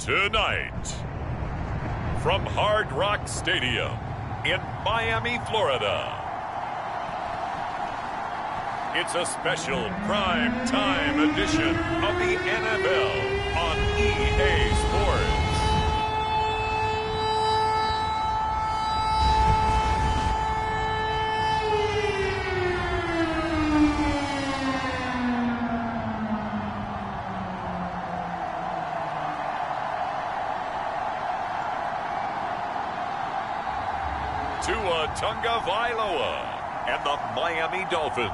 Tonight, from Hard Rock Stadium in Miami, Florida, it's a special prime time edition of the NFL on EA Sports. Tua Tagovailoa and the Miami Dolphins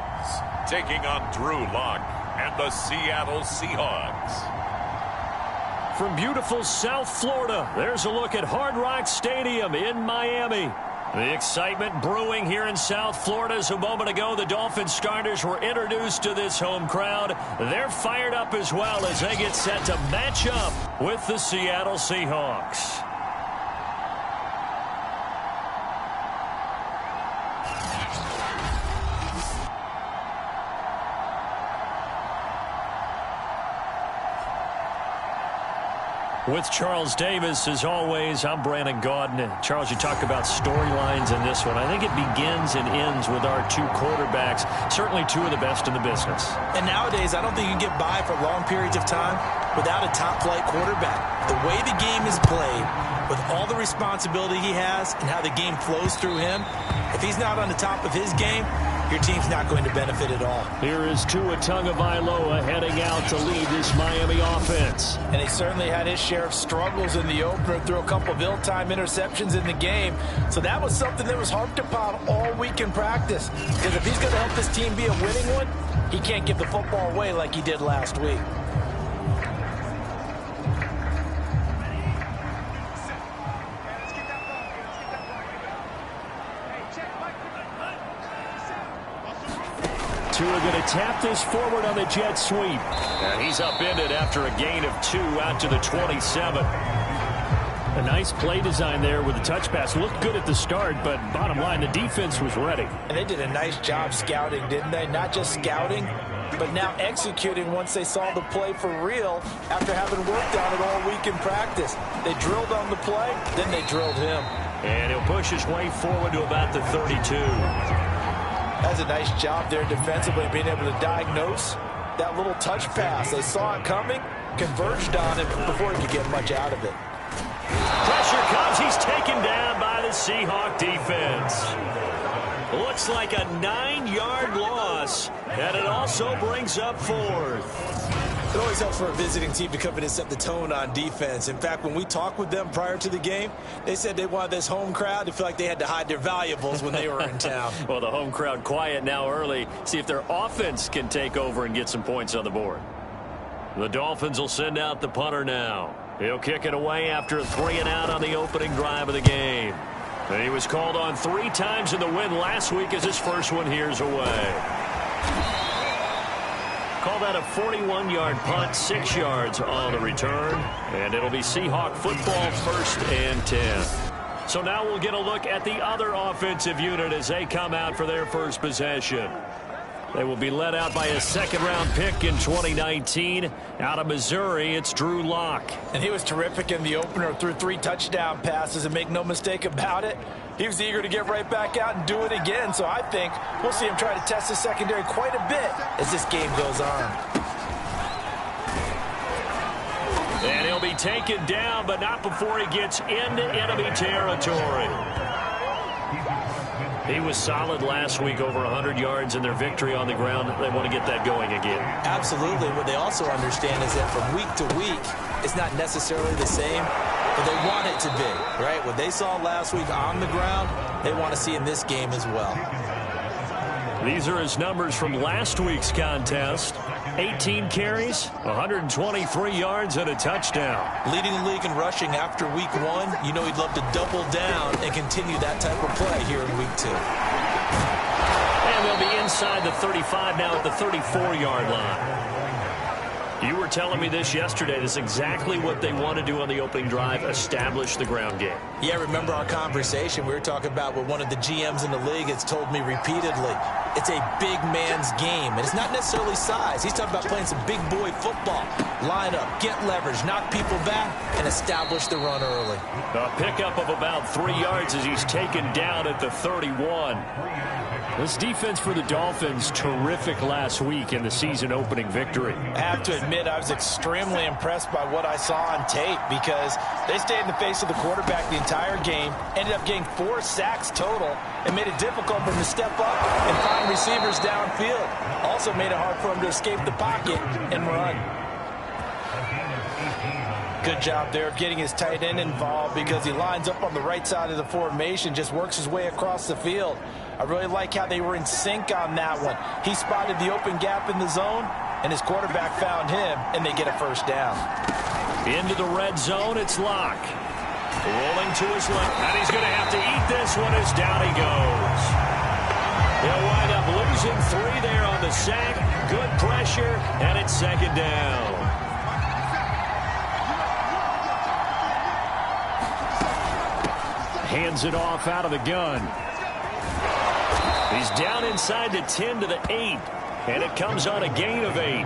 taking on Drew Lock and the Seattle Seahawks. From beautiful South Florida, there's a look at Hard Rock Stadium in Miami. The excitement brewing here in South Florida as a moment ago the Dolphins starters were introduced to this home crowd. They're fired up as well as they get set to match up with the Seattle Seahawks. With Charles Davis, as always, I'm Brandon Gaudin. Charles, you talk about storylines in this one. I think it begins and ends with our two quarterbacks, certainly two of the best in the business. And nowadays, I don't think you can get by for long periods of time without a top-flight quarterback. The way the game is played, with all the responsibility he has and how the game flows through him, if he's not on the top of his game, your team's not going to benefit at all. Here is Tua Tagovailoa heading out to lead this Miami offense. And he certainly had his share of struggles in the opener, threw a couple of ill-timed interceptions in the game. So that was something that was harped upon all week in practice. Because if he's going to help this team be a winning one, he can't give the football away like he did last week. Tua going to tap this forward on the jet sweep. And he's upended after a gain of 2 out to the 27. A nice play design there with the touch pass. Looked good at the start, but bottom line, the defense was ready. And they did a nice job scouting, didn't they? Not just scouting, but now executing once they saw the play for real after having worked on it all week in practice. They drilled on the play, then they drilled him. And he'll push his way forward to about the 32. That's a nice job there defensively, being able to diagnose that little touch pass. They saw it coming, converged on it before he could get much out of it. Pressure comes. He's taken down by the Seahawk defense. Looks like a 9-yard loss, and it also brings up 4th. It always helps for a visiting team to come in and set the tone on defense. In fact, when we talked with them prior to the game, they said they wanted this home crowd to feel like they had to hide their valuables when they were in town. Well, the home crowd quiet now early. See if their offense can take over and get some points on the board. The Dolphins will send out the punter now. He'll kick it away after a 3-and-out on the opening drive of the game. And he was called on 3 times in the win last week as his first one here's away. Call that a 41-yard punt, 6 yards on the return. And it'll be Seahawk football, 1st and 10. So now we'll get a look at the other offensive unit as they come out for their first possession. They will be led out by a 2nd-round pick in 2019. Out of Missouri, it's Drew Lock. And he was terrific in the opener, threw 3 touchdown passes, and make no mistake about it, he was eager to get right back out and do it again. So I think we'll see him try to test the secondary quite a bit as this game goes on. And he'll be taken down, but not before he gets into enemy territory. He was solid last week, over 100 yards in their victory on the ground. They want to get that going again. Absolutely. What they also understand is that from week to week, it's not necessarily the same, but they want it to be, right? What they saw last week on the ground, they want to see in this game as well. These are his numbers from last week's contest. 18 carries, 123 yards, and a touchdown. Leading the league in rushing after week 1, you know he'd love to double down and continue that type of play here in week 2. And they'll be inside the 35 now at the 34-yard line. You were telling me this yesterday. This is exactly what they want to do on the opening drive, establish the ground game. Yeah, remember our conversation? We were talking about what one of the GMs in the league has told me repeatedly. It's a big man's game, and it's not necessarily size. He's talking about playing some big boy football. Line up, get leverage, knock people back, and establish the run early. A pickup of about 3 yards as he's taken down at the 31. This defense for the Dolphins, terrific last week in the season-opening victory. I have to admit, I was extremely impressed by what I saw on tape because they stayed in the face of the quarterback the entire game, ended up getting 4 sacks total, and made it difficult for him to step up and find receivers downfield. Also made it hard for him to escape the pocket and run. Good job there of getting his tight end involved because he lines up on the right side of the formation, just works his way across the field. I really like how they were in sync on that one. He spotted the open gap in the zone, and his quarterback found him, and they get a first down. Into the red zone, it's Locke. Rolling to his left, and he's going to have to eat this one as down he goes. He'll wind up losing 3 there on the sack. Good pressure, and it's second down. Hands it off out of the gun. He's down inside the 10 to the 8, and it comes on a gain of 8.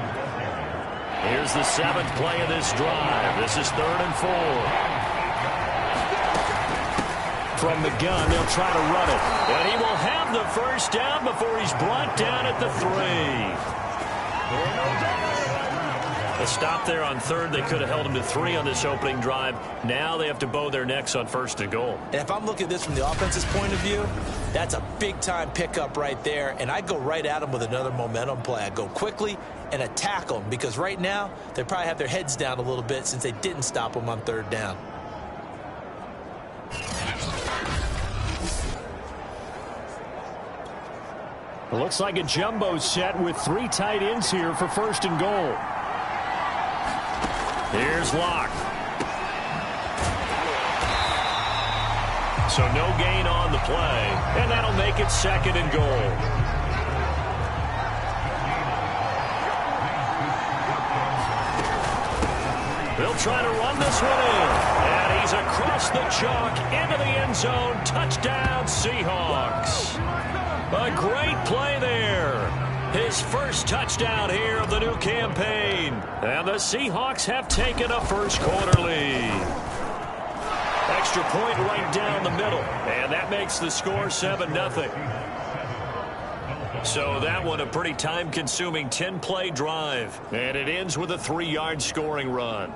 Here's the 7th play of this drive. This is 3rd and 4. From the gun, they'll try to run it, and he will have the first down before he's brought down at the 3. A stop there on 3rd. They could have held him to 3 on this opening drive. Now they have to bow their necks on 1st and goal. And if I'm looking at this from the offense's point of view, that's a big-time pickup right there. And I go right at them with another momentum play. I go quickly and attack them because right now they probably have their heads down a little bit since they didn't stop them on 3rd down. It looks like a jumbo set with 3 tight ends here for 1st and goal. Here's Locke. So no gain on the play, and that'll make it 2nd and goal. They'll try to run this one in, and he's across the chalk into the end zone. Touchdown, Seahawks. A great play there. His first touchdown here of the new campaign. And the Seahawks have taken a first-quarter lead. Extra point right down the middle. And that makes the score 7-0. So that one a pretty time-consuming 10-play drive. And it ends with a 3-yard scoring run.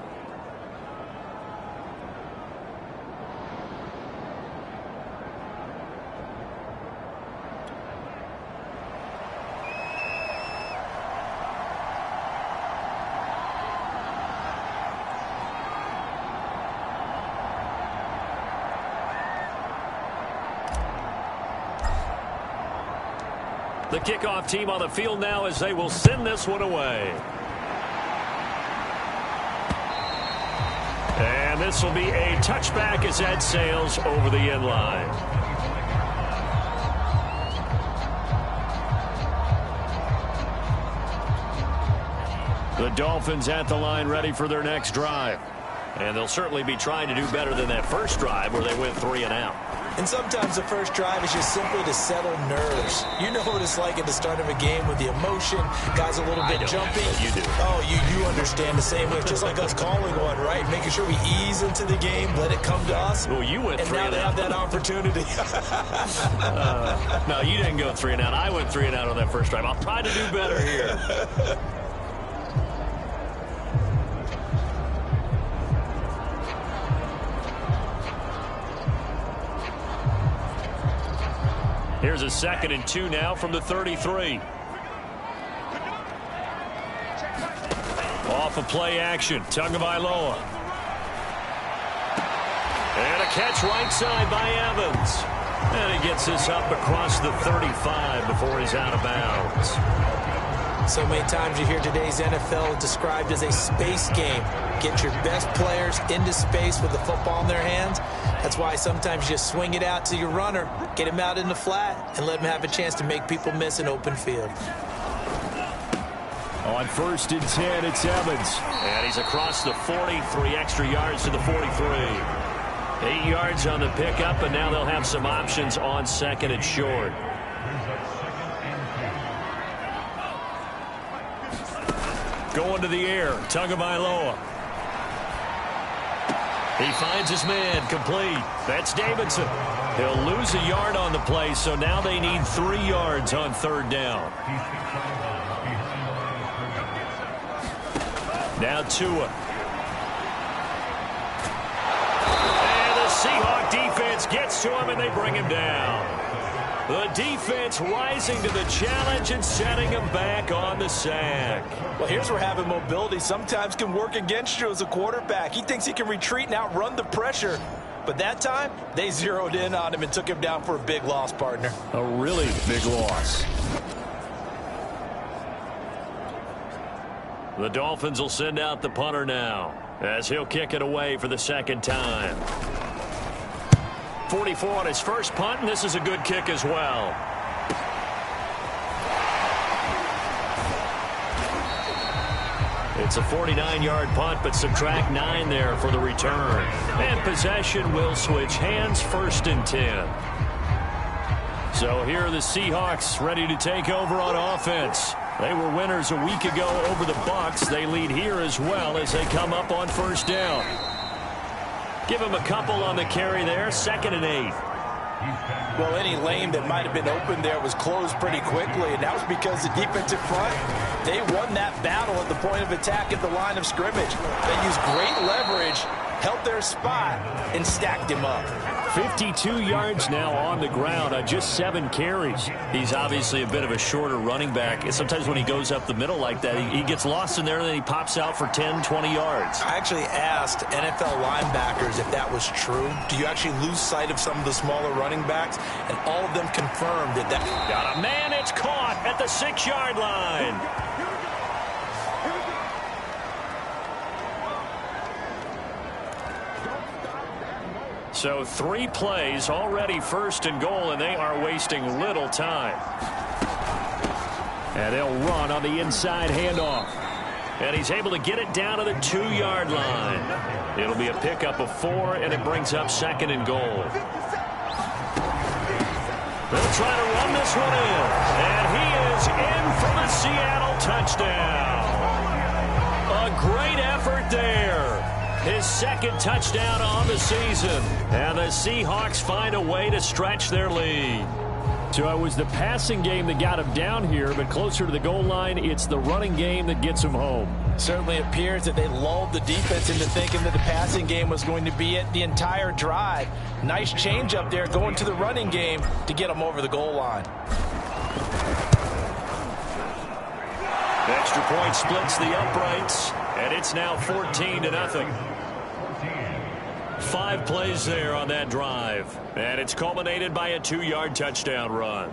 The kickoff team on the field now as they will send this one away. And this will be a touchback as that sails over the end line. The Dolphins at the line ready for their next drive. And they'll certainly be trying to do better than that first drive where they went 3 and out. And sometimes the first drive is just simply to settle nerves. You know what it's like at the start of a game with the emotion. Guys a little bit jumpy. You do. Oh, you understand the same way. Just like us calling one, right? Making sure we ease into the game, let it come to us. Well, you went 3 and out. And now they have that opportunity. No, you didn't go 3 and out. I went 3 and out on that first drive. I'll try to do better here. Here's a 2nd and 2 now from the 33. Off of play action. Tagovailoa. And a catch right side by Evans. And he gets this up across the 35 before he's out of bounds. So many times you hear today's NFL described as a space game. Get your best players into space with the football in their hands. That's why sometimes you just swing it out to your runner, get him out in the flat, and let him have a chance to make people miss an open field. On 1st and 10, it's Evans. And he's across the 40, 3 extra yards to the 43. 8 yards on the pickup, and now they'll have some options on 2nd and short. Going to the air, Tagovailoa. He finds his man, complete. That's Davidson. He'll lose a yard on the play, so now they need 3 yards on 3rd down. Now Tua. And the Seahawks defense gets to him, and they bring him down. The defense rising to the challenge and setting him back on the sack. Well, here's where having mobility sometimes can work against you as a quarterback. He thinks he can retreat and outrun the pressure. But that time, they zeroed in on him and took him down for a big loss, partner. A really big loss. The Dolphins will send out the punter now as he'll kick it away for the 2nd time. 44 on his first punt, and this is a good kick as well. It's a 49-yard punt, but subtract 9 there for the return. And possession will switch hands, 1st and 10. So here are the Seahawks ready to take over on offense. They were winners a week ago over the Bucs. They lead here as well as they come up on 1st down. Give him a couple on the carry there, 2nd and 8. Well, any lane that might have been open there was closed pretty quickly, and that was because the defensive front, they won that battle at the point of attack at the line of scrimmage. They used great leverage, held their spot, and stacked him up. 52 yards now on the ground on just 7 carries. He's obviously a bit of a shorter running back. Sometimes when he goes up the middle like that, he gets lost in there, and then he pops out for 10, 20 yards. I actually asked NFL linebackers if that was true. Do you actually lose sight of some of the smaller running backs? And all of them confirmed that. Got a man, it's caught at the 6-yard line. So 3 plays, already 1st and goal, and they are wasting little time. And they'll run on the inside handoff. And he's able to get it down to the 2-yard line. It'll be a pickup of 4, and it brings up 2nd and goal. They'll try to run this one in. And he is in for the Seattle touchdown. A great effort there. His 2nd touchdown on the season. And the Seahawks find a way to stretch their lead. So it was the passing game that got him down here, but closer to the goal line, it's the running game that gets him home. Certainly appears that they lulled the defense into thinking that the passing game was going to be it the entire drive. Nice change up there going to the running game to get them over the goal line. The extra point splits the uprights, and it's now 14-0. 5 plays there on that drive, and it's culminated by a 2-yard touchdown run.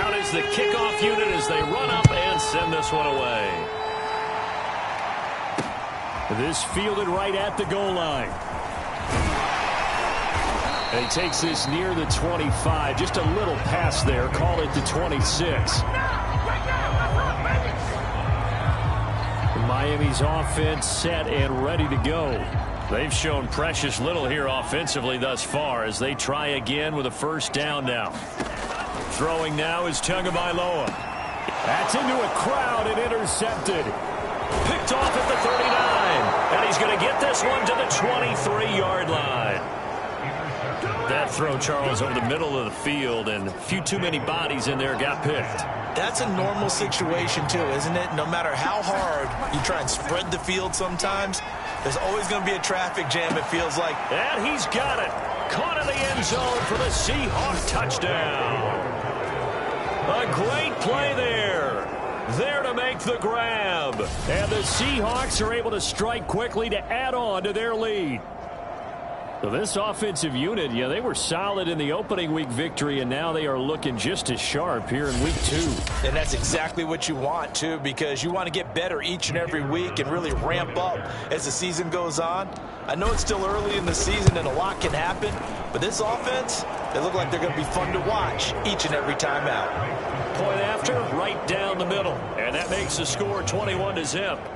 Out is the kickoff unit as they run up and send this one away. This fielded right at the goal line. And he takes this near the 25. Just a little pass there. Call it the 26. Miami's offense set and ready to go. They've shown precious little here offensively thus far as they try again with a 1st down now. Throwing now is Tagovailoa. That's into a crowd and intercepted. Picked off at the 39. And he's going to get this one to the 23-yard line. That throw, Charles, over the middle of the field, and a few too many bodies in there got picked. That's a normal situation, too, isn't it? No matter how hard you try and spread the field sometimes, there's always going to be a traffic jam, it feels like. And he's got it. Caught in the end zone for the Seahawks touchdown. A great play there. There to make the grab. And the Seahawks are able to strike quickly to add on to their lead. So this offensive unit, they were solid in the opening week victory, and now they are looking just as sharp here in week 2. And that's exactly what you want, too, because you want to get better each and every week and really ramp up as the season goes on. I know it's still early in the season and a lot can happen, but this offense, they look like they're going to be fun to watch each and every time out. Point after, right down the middle, and that makes the score 21-0.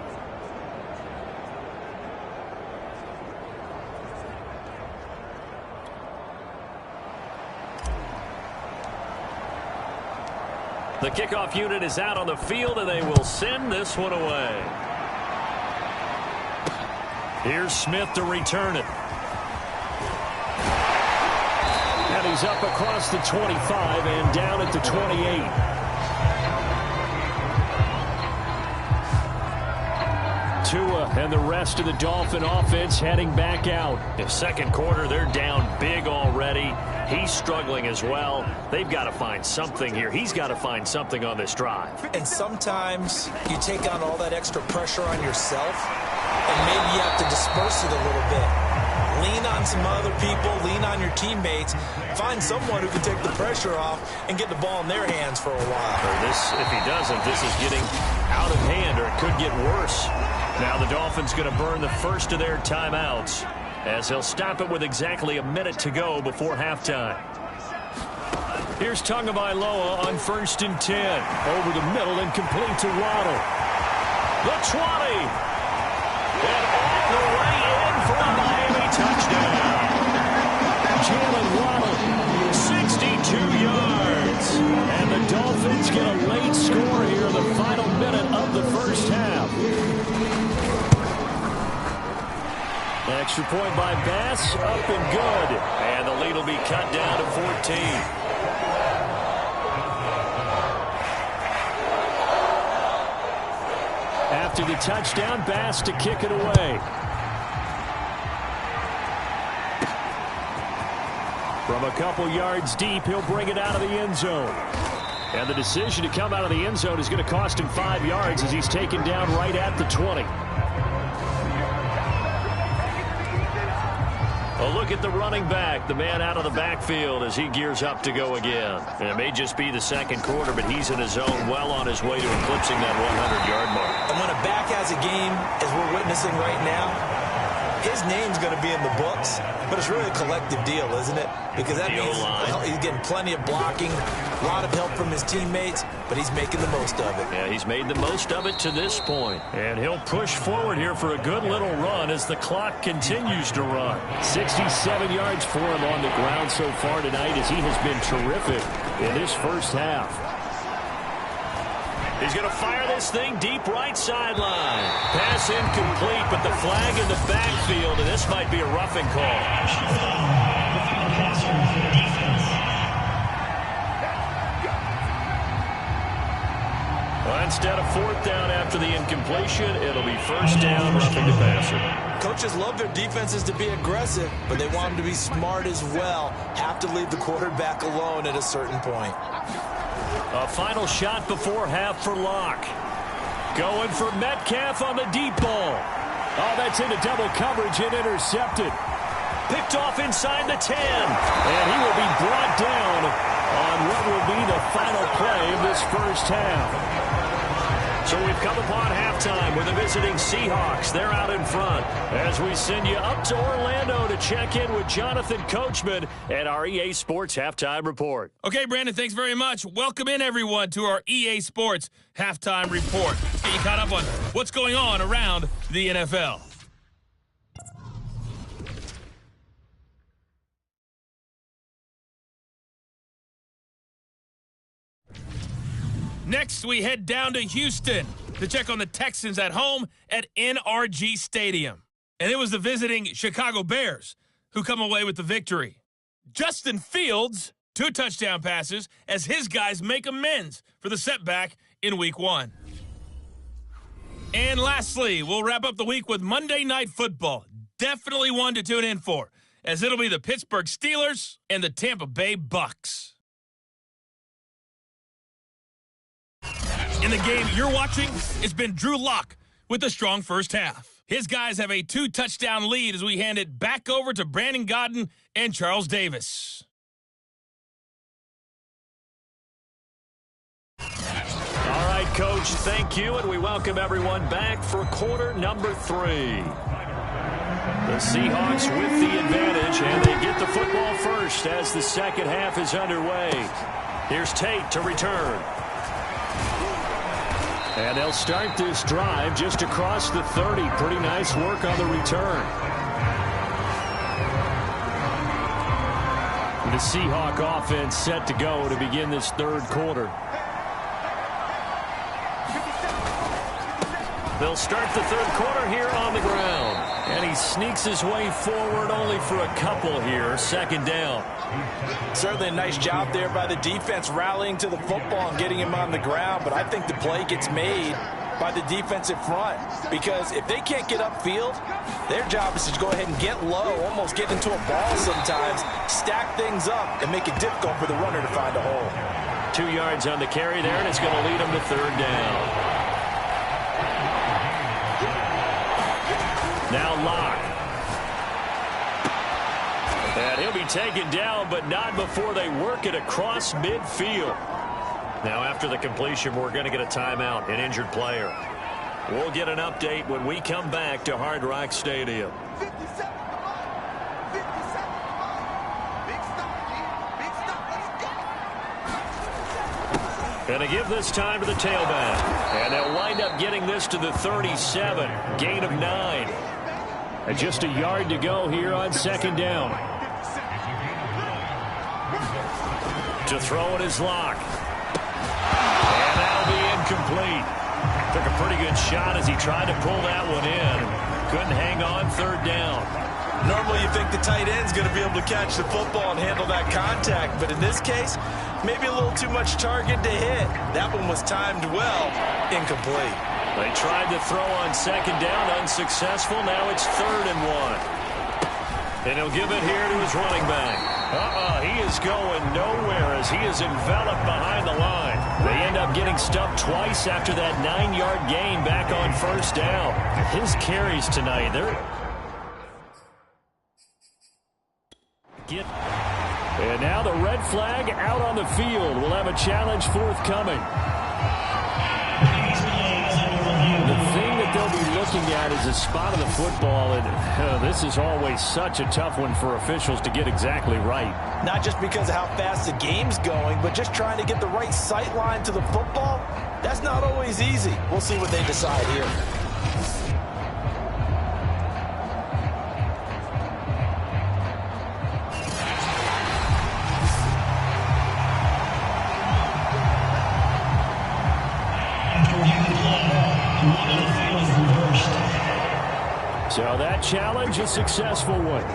The kickoff unit is out on the field, and they will send this one away. Here's Smith to return it. And he's up across the 25 and down at the 28. Tua and the rest of the Dolphin offense heading back out. The second quarter, they're down big already. He's struggling as well. They've got to find something here. He's got to find something on this drive. And sometimes you take on all that extra pressure on yourself, and maybe you have to disperse it a little bit. Lean on some other people, lean on your teammates, find someone who can take the pressure off and get the ball in their hands for a while. If he doesn't, this is getting out of hand, or it could get worse. Now the Dolphins going to burn the first of their timeouts, as he'll stop it with exactly a minute to go before halftime. Here's Tagovailoa on 1st and 10. Over the middle and complete to Waddle. The 20. And all the way in for a Miami touchdown. Jalen Waddle, 62 yards. And the Dolphins get a late score here in the final minute of the first half. Extra point by Bass, up and good. And the lead will be cut down to 14. After the touchdown, Bass to kick it away. From a couple yards deep, he'll bring it out of the end zone. And the decision to come out of the end zone is going to cost him 5 yards as he's taken down right at the 20. A look at the running back, the man out of the backfield as he gears up to go again. And it may just be the second quarter, but he's in his zone, well on his way to eclipsing that 100-yard mark. And when a back has a game, as we're witnessing right now, his name's going to be in the books, but it's really a collective deal, isn't it? Because that means he's getting plenty of blocking, a lot of help from his teammates, but he's making the most of it. Yeah, he's made the most of it to this point. And he'll push forward here for a good little run as the clock continues to run. 67 yards for him on the ground so far tonight as he has been terrific in this first half. He's going to fire this thing deep right sideline. Pass incomplete, but the flag in the backfield, and this might be a roughing call. Well, instead of 4th down after the incompletion, it'll be 1st down, roughing the passer. Coaches love their defenses to be aggressive, but they want them to be smart as well. Have to leave the quarterback alone at a certain point. A final shot before half for Locke. Going for Metcalf on the deep ball. Oh, that's into double coverage and intercepted. Picked off inside the 10. And he will be brought down on what will be the final play of this first half. So we've come upon halftime with the visiting Seahawks. They're out in front as we send you up to Orlando to check in with Jonathan Coachman at our EA Sports Halftime Report. Okay, Brandon, thanks very much. Welcome in, everyone, to our EA Sports Halftime Report. Get you caught up on what's going on around the NFL. Next, we head down to Houston to check on the Texans at home at NRG Stadium. And it was the visiting Chicago Bears who come away with the victory. Justin Fields, 2 touchdown passes as his guys make amends for the setback in Week 1. And lastly, we'll wrap up the week with Monday Night Football. Definitely one to tune in for, as it'll be the Pittsburgh Steelers and the Tampa Bay Bucks. In the game you're watching, it's been Drew Lock with a strong first half. His guys have a 2-touchdown lead as we hand it back over to Brandon Godden and Charles Davis. All right, Coach, thank you, and we welcome everyone back for quarter number 3. The Seahawks with the advantage, and they get the football first as the second half is underway. Here's Tate to return. And they'll start this drive just across the 30. Pretty nice work on the return. The Seahawk offense set to go to begin this third quarter. They'll start the third quarter here on the ground. And he sneaks his way forward only for a couple here. Second down. Certainly a nice job there by the defense rallying to the football and getting him on the ground. But I think the play gets made by the defensive front. Because if they can't get upfield, their job is to go ahead and get low, almost get into a ball sometimes, stack things up, and make it difficult for the runner to find a hole. 2 yards on the carry there, and it's going to lead him to third down. Now Locke. And he'll be taken down, but not before they work it across midfield. Now after the completion, we're going to get a timeout, an injured player. We'll get an update when we come back to Hard Rock Stadium. And to give this time to the tailback. And they'll wind up getting this to the 37. Gain of 9. And just a yard to go here on second down. To throw it is Locke. And that'll be incomplete. Took a pretty good shot as he tried to pull that one in. Couldn't hang on third down. Normally you think the tight end's going to be able to catch the football and handle that contact. But in this case, maybe a little too much target to hit. That one was timed well. Incomplete. They tried to throw on second down, unsuccessful. Now it's 3rd and 1. And he'll give it here to his running back. He is going nowhere as he is enveloped behind the line. They end up getting stuffed twice after that 9-yard gain back on first down. His carries tonight, And now the red flag out on the field. We'll have a challenge forthcoming. The thing that they'll be looking at is a spot of the football, and this is always such a tough one for officials to get exactly right. Not just because of how fast the game's going, but just trying to get the right sight line to the football. That's not always easy. We'll see what they decide here. So that challenge, a successful one.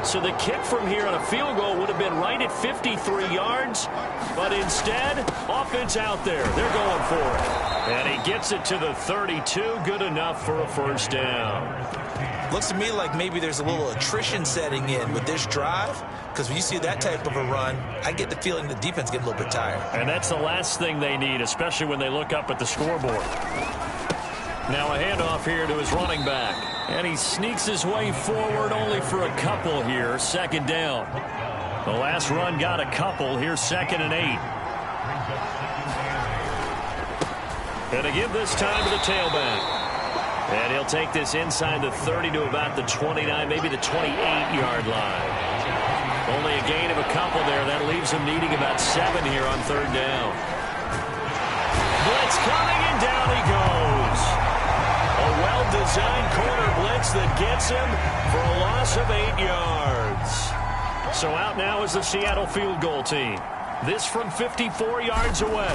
So the kick from here on a field goal would have been right at 53 yards, but instead, offense out there. They're going for it. And he gets it to the 32. Good enough for a first down. Looks to me like maybe there's a little attrition setting in with this drive, because when you see that type of a run, I get the feeling the defense gets a little bit tired. And that's the last thing they need, especially when they look up at the scoreboard. Now a handoff here to his running back. And he sneaks his way forward only for a couple here. Second down. The last run got a couple. Here's 2nd and 8. And to give this time to the tailback. And he'll take this inside the 30 to about the 29, maybe the 28-yard line. Only a gain of a couple there. That leaves him needing about 7 here on third down. Blitz coming, and down he goes. A well-designed corner blitz that gets him for a loss of 8 yards. So out now is the Seattle field goal team. This from 54 yards away.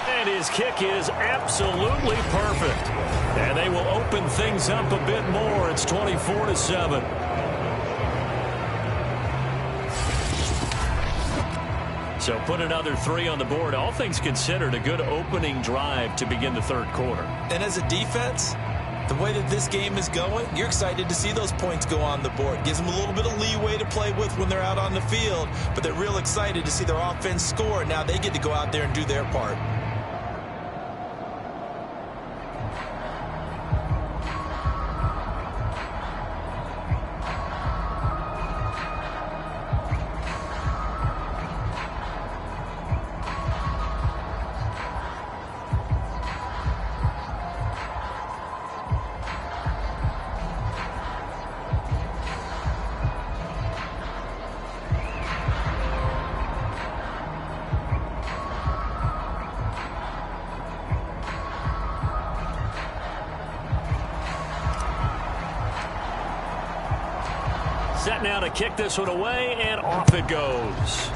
And his kick is absolutely perfect. And they will open things up a bit more. It's 24-7. So put another 3 on the board. All things considered, a good opening drive to begin the third quarter. And as a defense, the way that this game is going, you're excited to see those points go on the board. Gives them a little bit of leeway to play with when they're out on the field, but they're real excited to see their offense score. Now they get to go out there and do their part. Set now to kick this one away, and off it goes.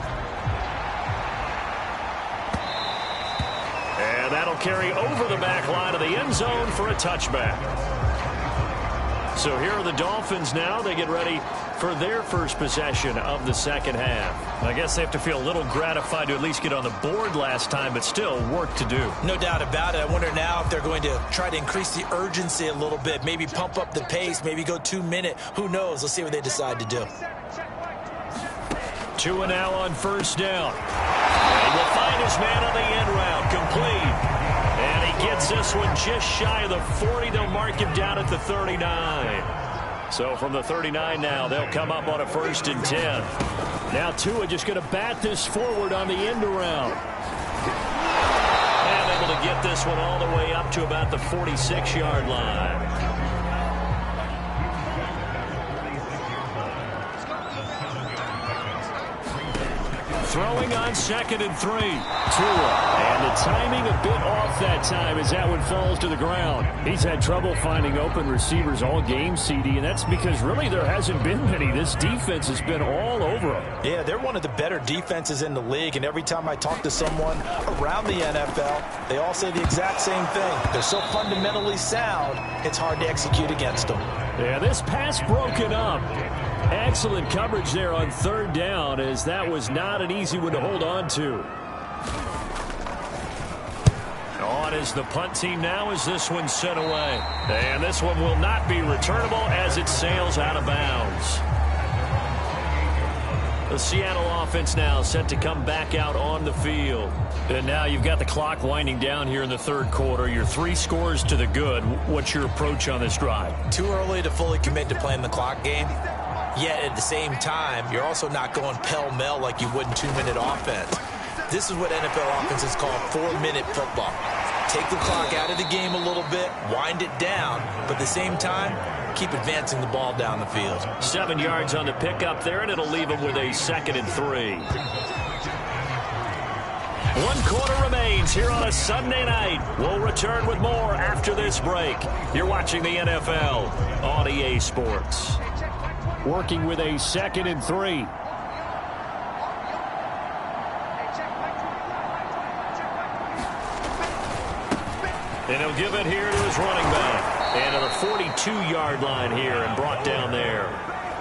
And that'll carry over the back line of the end zone for a touchback. So here are the Dolphins now. They get ready for their first possession of the second half. I guess they have to feel a little gratified to at least get on the board last time, but still work to do. No doubt about it. I wonder now if they're going to try to increase the urgency a little bit, maybe pump up the pace, maybe go 2-minute. Who knows? Let's see what they decide to do. Tua now on first down. And he will find his man on the end route, complete. And he gets this one just shy of the 40. They'll mark him down at the 39. So from the 39 now, they'll come up on a 1st and 10. Now Tua just going to bat this forward on the end around. And able to get this one all the way up to about the 46-yard line. Throwing on 2nd and 3. Tua. And the timing a bit off that time as that one falls to the ground. He's had trouble finding open receivers all game, CD, and that's because really there hasn't been many. This defense has been all over them. Yeah, they're one of the better defenses in the league, and every time I talk to someone around the NFL, they all say the exact same thing. They're so fundamentally sound, it's hard to execute against them. Yeah, this pass broken up. Excellent coverage there on 3rd down, as that was not an easy one to hold on to. On is the punt team now as this one's sent away. And this one will not be returnable as it sails out of bounds. The Seattle offense now set to come back out on the field. And now you've got the clock winding down here in the 3rd quarter. You're 3 scores to the good. What's your approach on this drive? Too early to fully commit to playing the clock game. Yet at the same time, you're also not going pell-mell like you would in 2-minute offense. This is what NFL offenses call 4-minute football. Take the clock out of the game a little bit, wind it down, but at the same time, keep advancing the ball down the field. 7 yards on the pickup there, and it'll leave them with a 2nd and 3. 1 quarter remains here on a Sunday night. We'll return with more after this break. You're watching the NFL on EA Sports. Working with a 2nd and 3. And he'll give it here to his running back. And to the 42-yard line here and brought down there.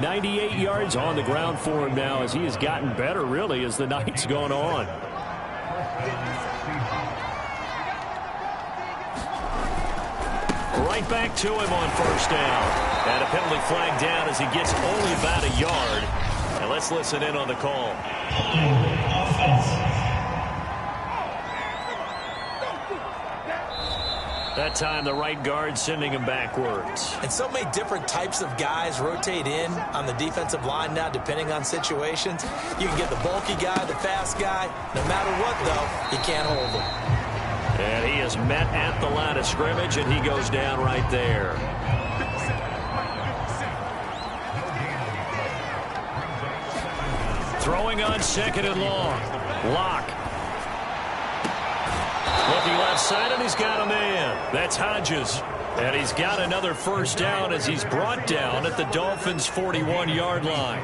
98 yards on the ground for him now as he has gotten better, really, as the night's gone on. Right back to him on 1st down. And a penalty flag down as he gets only about a yard. And let's listen in on the call. That time the right guard sending him backwards. And so many different types of guys rotate in on the defensive line now depending on situations. You can get the bulky guy, the fast guy. No matter what, though, you can't hold him. And he is met at the line of scrimmage, and he goes down right there. Throwing on 2nd and long. Lock. Looking left side, and he's got a man. That's Hodges. And he's got another 1st down as he's brought down at the Dolphins' 41-yard line.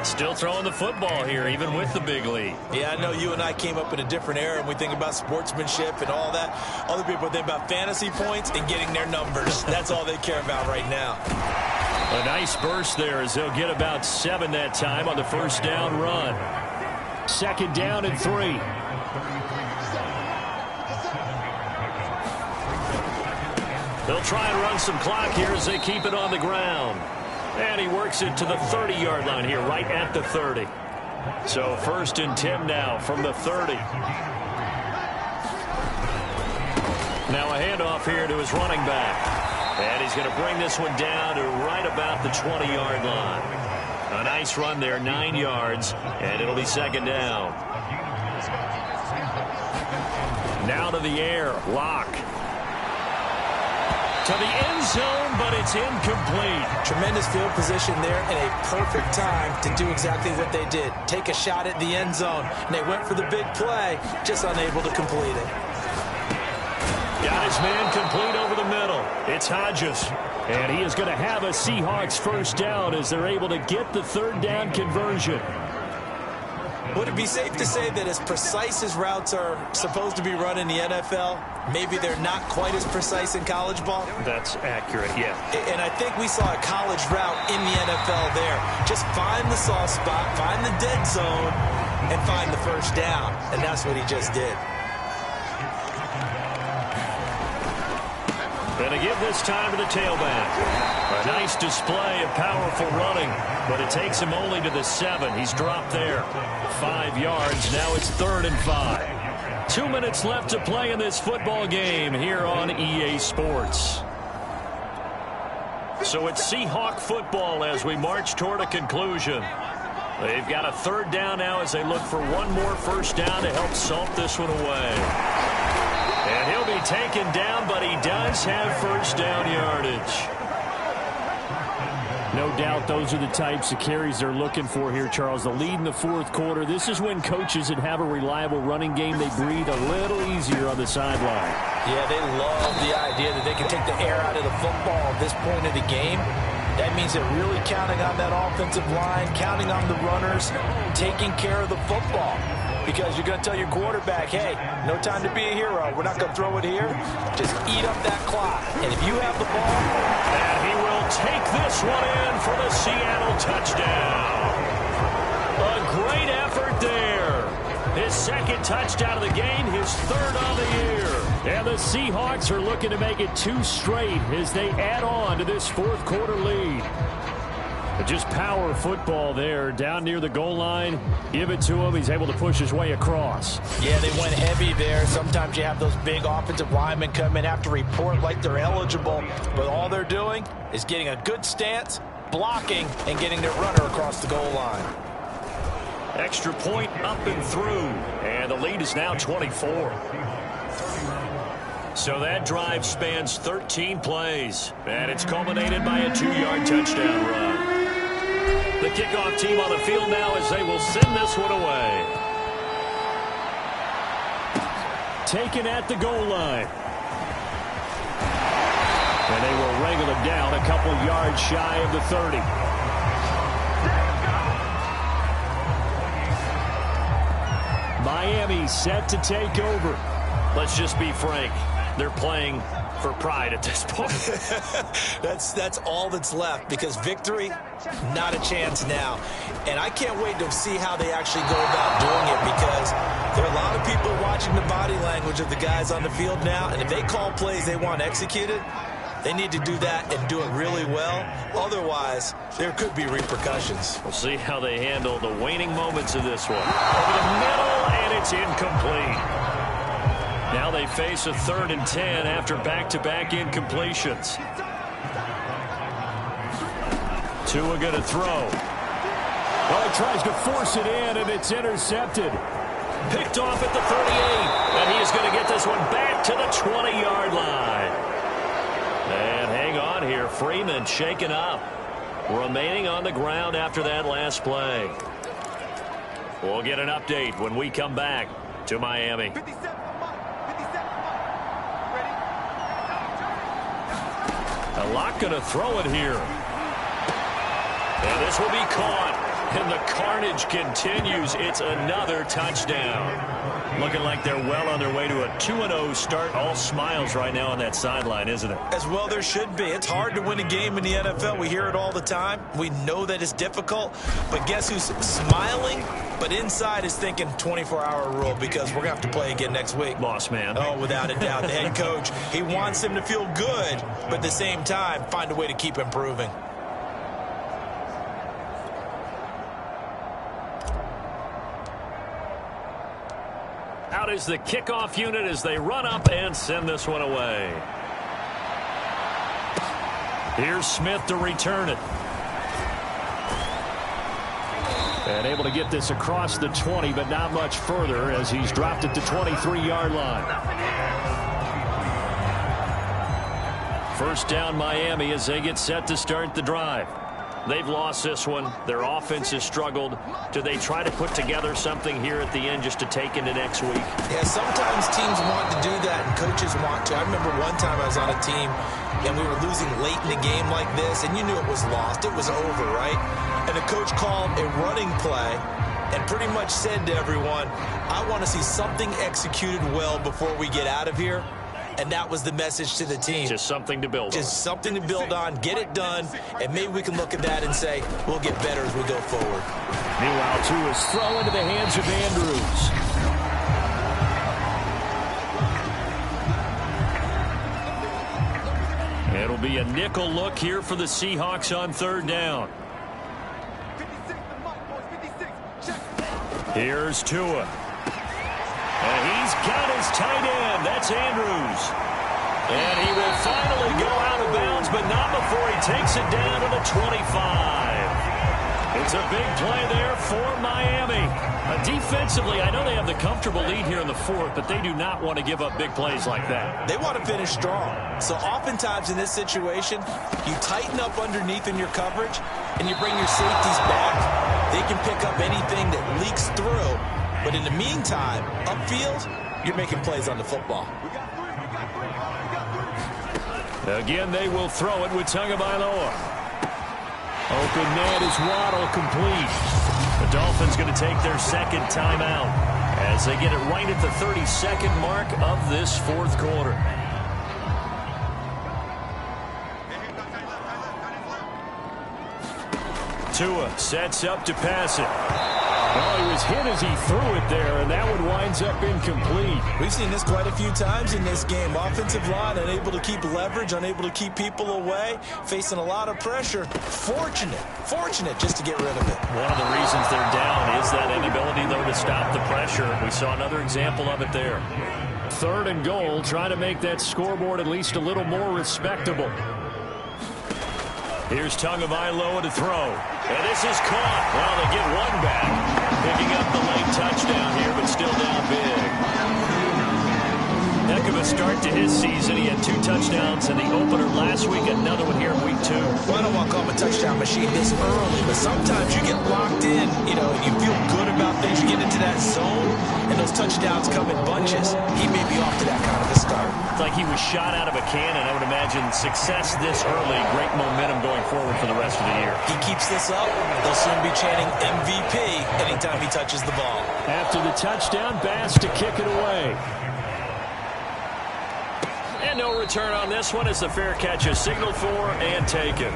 Still throwing the football here, even with the big lead. Yeah, I know you and I came up in a different era, and we think about sportsmanship and all that. Other people think about fantasy points and getting their numbers. That's all they care about right now. A nice burst there as they'll get about 7 that time on the 1st down run. 2nd down and 3. They'll try and run some clock here as they keep it on the ground. And he works it to the 30-yard line here, right at the 30. So 1st and 10 now from the 30. Now a handoff here to his running back. And he's going to bring this one down to right about the 20-yard line. A nice run there, 9 yards, and it'll be 2nd down. Now to the air, Lock. To the end zone, but it's incomplete. Tremendous field position there and a perfect time to do exactly what they did. Take a shot at the end zone. And they went for the big play, just unable to complete it. Got his man complete over the middle. It's Hodges. And he is going to have a Seahawks first down as they're able to get the third down conversion. Would it be safe to say that as precise as routes are supposed to be run in the NFL, maybe they're not quite as precise in college ball? That's accurate, yeah. And I think we saw a college route in the NFL there. Just find the soft spot, find the dead zone, and find the first down. And that's what he just did. And to give this time to the tailback. A nice display of powerful running, but it takes him only to the 7. He's dropped there. 5 yards. Now it's 3rd and 5. 2 minutes left to play in this football game here on EA Sports. So it's Seahawk football as we march toward a conclusion. They've got a 3rd down now as they look for one more first down to help salt this one away. And he'll be taken down, but he does have first down yardage. No doubt those are the types of carries they're looking for here, Charles. The lead in the 4th quarter. This is when coaches that have a reliable running game, they breathe a little easier on the sideline. Yeah, they love the idea that they can take the air out of the football at this point of the game. That means they're really counting on that offensive line, counting on the runners, taking care of the football. Because you're going to tell your quarterback, hey, no time to be a hero. We're not going to throw it here. Just eat up that clock. And if you have the ball... And he will take this one in for the Seattle touchdown. A great effort there. His 2nd touchdown of the game, his 3rd on the year. And the Seahawks are looking to make it 2 straight as they add on to this 4th quarter lead. Just power football there down near the goal line. Give it to him. He's able to push his way across. Yeah, they went heavy there. Sometimes you have those big offensive linemen come in, have to report like they're eligible. But all they're doing is getting a good stance, blocking, and getting their runner across the goal line. Extra point up and through. And the lead is now 24. So that drive spans 13 plays. And it's culminated by a 2-yard touchdown run. The kickoff team on the field now as they will send this one away. Taken at the goal line. And they will wrangle him down a couple yards shy of the 30. Miami set to take over. Let's just be frank. They're playing for pride at this point. That's all that's left, because victory, not a chance now. And I can't wait to see how they actually go about doing it, because there are a lot of people watching the body language of the guys on the field now, and if they call plays they want executed, they need to do that and do it really well. Otherwise, there could be repercussions. We'll see how they handle the waning moments of this one. Over the middle, and it's incomplete. Now they face a 3rd and 10 after back-to-back incompletions. Tua going to throw. Well, he tries to force it in, and it's intercepted. Picked off at the 38, and he is going to get this one back to the 20-yard line. And hang on here. Freeman shaken up. Remaining on the ground after that last play. We'll get an update when we come back to Miami. A lot going to throw it here. And this will be caught. And the carnage continues. It's another touchdown. Looking like they're well on their way to a 2-0 start. All smiles right now on that sideline, isn't it? As well there should be. It's hard to win a game in the NFL. We hear it all the time. We know that it's difficult. But guess who's smiling? But inside is thinking 24-hour rule, because we're going to have to play again next week. Boss man. Oh, without a doubt. The head coach, he wants him to feel good, but at the same time, find a way to keep improving. Out is the kickoff unit as they run up and send this one away. Here's Smith to return it. And able to get this across the 20, but not much further as he's dropped it to 23-yard line. First down Miami as they get set to start the drive. They've lost this one. Their offense has struggled. Do they try to put together something here at the end just to take into next week? Yeah, sometimes teams want to do that and coaches want to. I remember one time I was on a team and we were losing late in the game like this, and you knew it was lost. It was over, right? And the coach called a running play and pretty much said to everyone, I want to see something executed well before we get out of here. And that was the message to the team. Just something to build on. Just something to build on, get it done, and maybe we can look at that and say, we'll get better as we go forward. Meanwhile, Tua's throw into the hands of Andrews. It'll be a nickel look here for the Seahawks on third down. Here's Tua. And he's got his tight end. That's Andrews. And he will finally go out of bounds, but not before he takes it down to the 25. It's a big play there for Miami. Defensively, I know they have the comfortable lead here in the fourth, but they do not want to give up big plays like that. They want to finish strong. So oftentimes in this situation, you tighten up underneath in your coverage, and you bring your safeties back. They can pick up anything that leaks through. But in the meantime, upfield, you're making plays on the football. Again, they will throw it with Tagovailoa. Open net is Waddle complete. The Dolphins going to take their second timeout as they get it right at the 32nd mark of this fourth quarter. Tua sets up to pass it. Well, he was hit as he threw it there, and that one winds up incomplete. We've seen this quite a few times in this game. Offensive line unable to keep leverage, unable to keep people away, facing a lot of pressure. Fortunate just to get rid of it. One of the reasons they're down is that inability, though, to stop the pressure. We saw another example of it there. Third and goal, trying to make that scoreboard at least a little more respectable. Here's Tagovailoa to throw. And this is caught. Well, they get one back. Picking up the late touchdown here, but still down big. Heck of a start to his season. He had 2 touchdowns in the opener last week. Another one here in week 2. Well, I don't want to call him a touchdown machine this early, but sometimes you get locked in, and you feel good about things. You get into that zone, and those touchdowns come in bunches. He may be off to that kind of a start. It's like he was shot out of a cannon. I would imagine success this early, great momentum going forward for the rest of the year. He keeps this up, they'll soon be chanting MVP anytime he touches the ball. After the touchdown, Bass to kick it away. And no return on this one as the fair catch is signaled for and taken.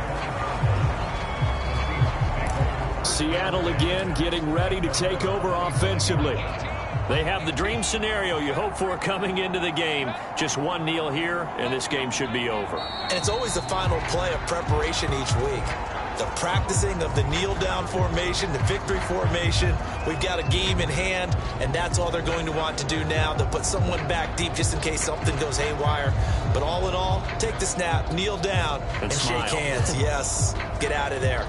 Seattle again getting ready to take over offensively. They have the dream scenario you hope for coming into the game. Just one kneel here, and this game should be over. And it's always the final play of preparation each week. The practicing of the kneel-down formation, the victory formation. We've got a game in hand, and that's all they're going to want to do now. They'll put someone back deep just in case something goes haywire. But all in all, take the snap, kneel down, and shake hands. Yes, get out of there.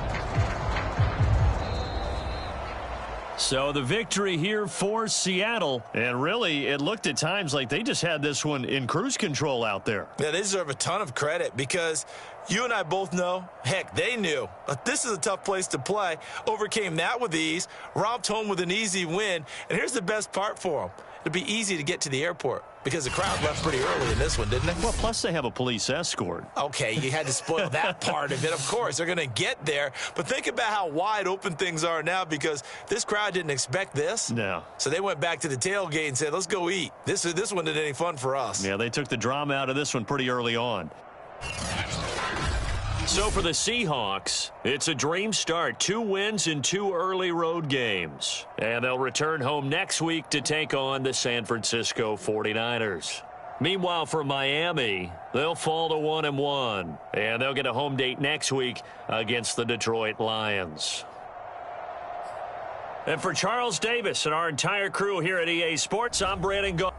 So the victory here for Seattle. And really, it looked at times like they just had this one in cruise control out there. Yeah, they deserve a ton of credit because you and I both know, heck, they knew. But this is a tough place to play. Overcame that with ease, romped home with an easy win. And here's the best part for them. It'll be easy to get to the airport because the crowd left pretty early in this one, didn't they? Well, plus they have a police escort. Okay, you had to spoil that part of it. Of course, they're going to get there. But think about how wide open things are now because this crowd didn't expect this. No. So they went back to the tailgate and said, let's go eat. This one didn't any fun for us. Yeah, they took the drama out of this one pretty early on. So for the Seahawks, it's a dream start. 2 wins in 2 early road games. And they'll return home next week to take on the San Francisco 49ers. Meanwhile, for Miami, they'll fall to 1-1. And they'll get a home date next week against the Detroit Lions. And for Charles Davis and our entire crew here at EA Sports, I'm Brandon Gaudin.